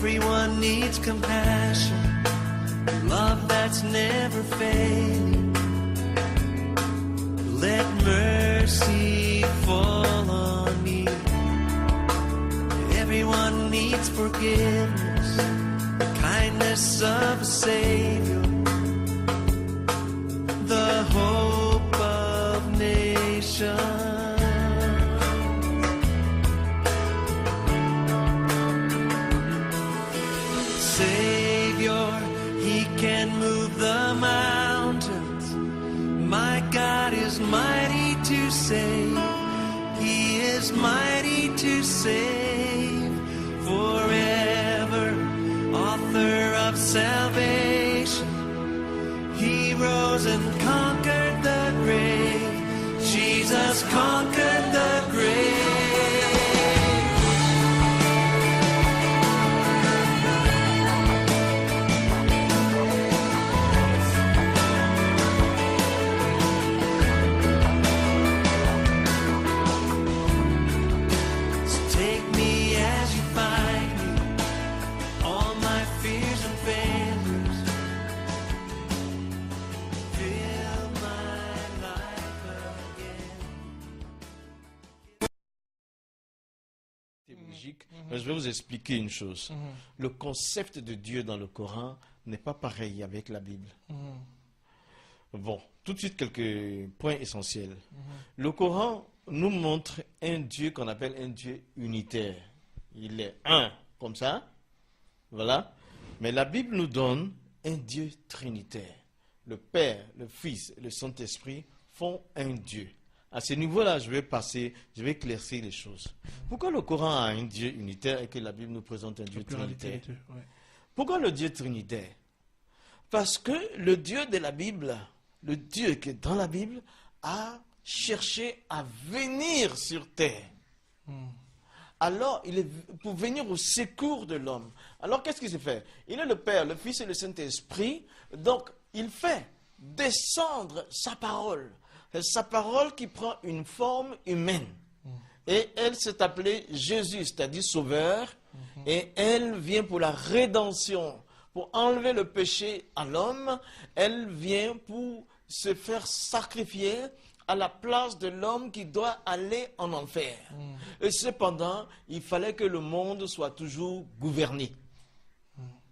Everyone needs compassion, love that's never failing. Let mercy fall on me. Everyone needs forgiveness, the kindness of a Savior, the hope of nations. Savior, He can move the mountains. My God is mighty to save. He is mighty to save forever. Author of salvation. He rose and conquered the grave. Jesus conquered the grave. Je vais vous expliquer une chose. Le concept de Dieu dans le Coran n'est pas pareil avec la Bible. Bon, tout de suite quelques points essentiels. Le Coran nous montre un Dieu qu'on appelle un Dieu unitaire. Il est un, comme ça. Voilà. Mais la Bible nous donne un Dieu trinitaire. Le Père, le Fils et le Saint-Esprit font un Dieu. À ce niveau-là, je vais éclaircir les choses. Pourquoi le Coran a un Dieu unitaire et que la Bible nous présente un Dieu trinitaire? Pourquoi le Dieu trinitaire? Parce que le Dieu de la Bible, le Dieu qui est dans la Bible, a cherché à venir sur terre. Alors, il est pour venir au secours de l'homme. Alors, qu'est-ce qu'il s'est fait? Il est le Père, le Fils et le Saint-Esprit. Donc, il fait descendre sa parole. Sa parole qui prend une forme humaine. Et elle s'est appelée Jésus, c'est-à-dire Sauveur. Et elle vient pour la rédemption, pour enlever le péché à l'homme. Elle vient pour se faire sacrifier à la place de l'homme qui doit aller en enfer. Et cependant, il fallait que le monde soit toujours gouverné.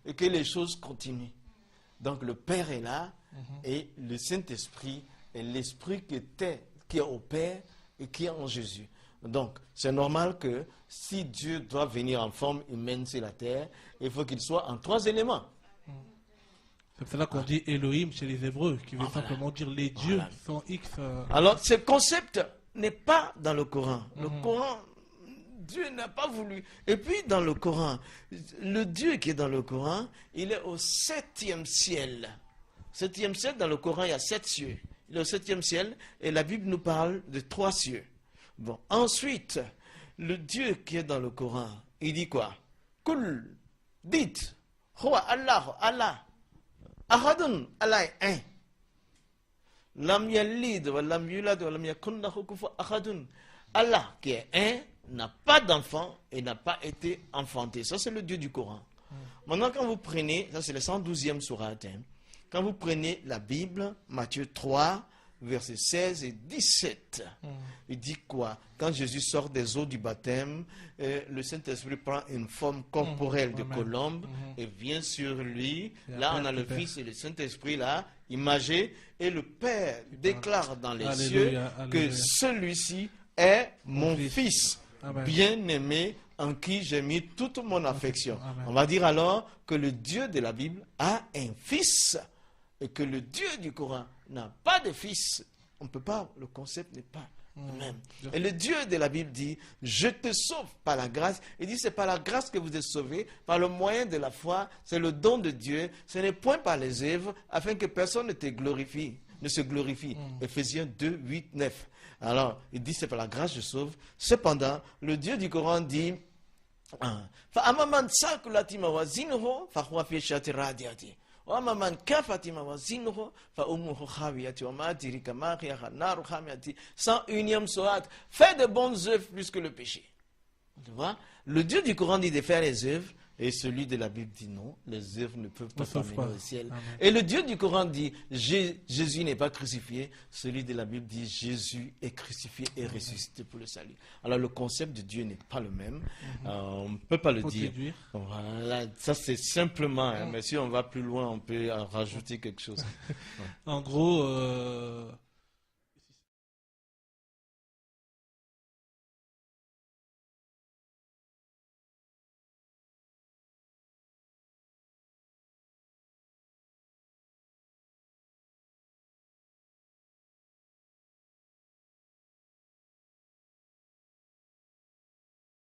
Et que les choses continuent. Donc le Père est là et le Saint-Esprit et l'Esprit qui est au Père et qui est en Jésus. Donc, c'est normal que si Dieu doit venir en forme humaine sur la terre, il faut qu'il soit en trois éléments. C'est pour cela qu'on dit Elohim chez les Hébreux, qui veut simplement dire les dieux sans X. Alors, ce concept n'est pas dans le Coran. Le Coran, Dieu n'a pas voulu. Et puis, dans le Coran, le Dieu qui est dans le Coran, il est au 7e ciel. 7e ciel, dans le Coran, il y a 7 cieux. Il est au 7e ciel et la Bible nous parle de 3 cieux. Bon, ensuite, le Dieu qui est dans le Coran, il dit quoi? Kul, dites, Huwa Allah, Allah, Ahadun, Allah est un. Lam yalid wa lam yulad wa lam yakun lahu kufuwan ahadun. Allah qui est un n'a pas d'enfant et n'a pas été enfanté. Ça, c'est le Dieu du Coran. Maintenant, quand vous prenez, ça c'est le 112e sourate, quand vous prenez la Bible, Matthieu 3, versets 16 et 17, il dit quoi? Quand Jésus sort des eaux du baptême, le Saint-Esprit prend une forme corporelle de colombe et vient sur lui. Là, on a le Fils et le Saint-Esprit, là, imagé. Et le Père déclare dans les cieux que celui-ci est mon Fils, bien-aimé, en qui j'ai mis toute mon affection. On va dire alors que le Dieu de la Bible a un Fils et que le Dieu du Coran n'a pas de fils. On ne peut pas, le concept n'est pas le même. Et le Dieu de la Bible dit, je te sauve par la grâce. Il dit, c'est par la grâce que vous êtes sauvés, par le moyen de la foi, c'est le don de Dieu, ce n'est point par les œuvres, afin que personne ne se glorifie. Éphésiens 2, 8, 9. Alors, il dit, c'est par la grâce que je sauve. Cependant, le Dieu du Coran dit, fais de bonnes œuvres plus que le péché. Tu vois? Le Dieu du Coran dit de faire les œuvres, Et celui de la Bible dit non, les œuvres ne peuvent pas Ne sauvent t'amener pas. au ciel. Amen. Et le Dieu du Coran dit Jésus n'est pas crucifié. Celui de la Bible dit Jésus est crucifié et ressuscité pour le salut. Alors le concept de Dieu n'est pas le même. On ne peut pas le Faut dire. déduire. Voilà, ça c'est simplement, hein, mais si on va plus loin, on peut rajouter quelque chose. En gros,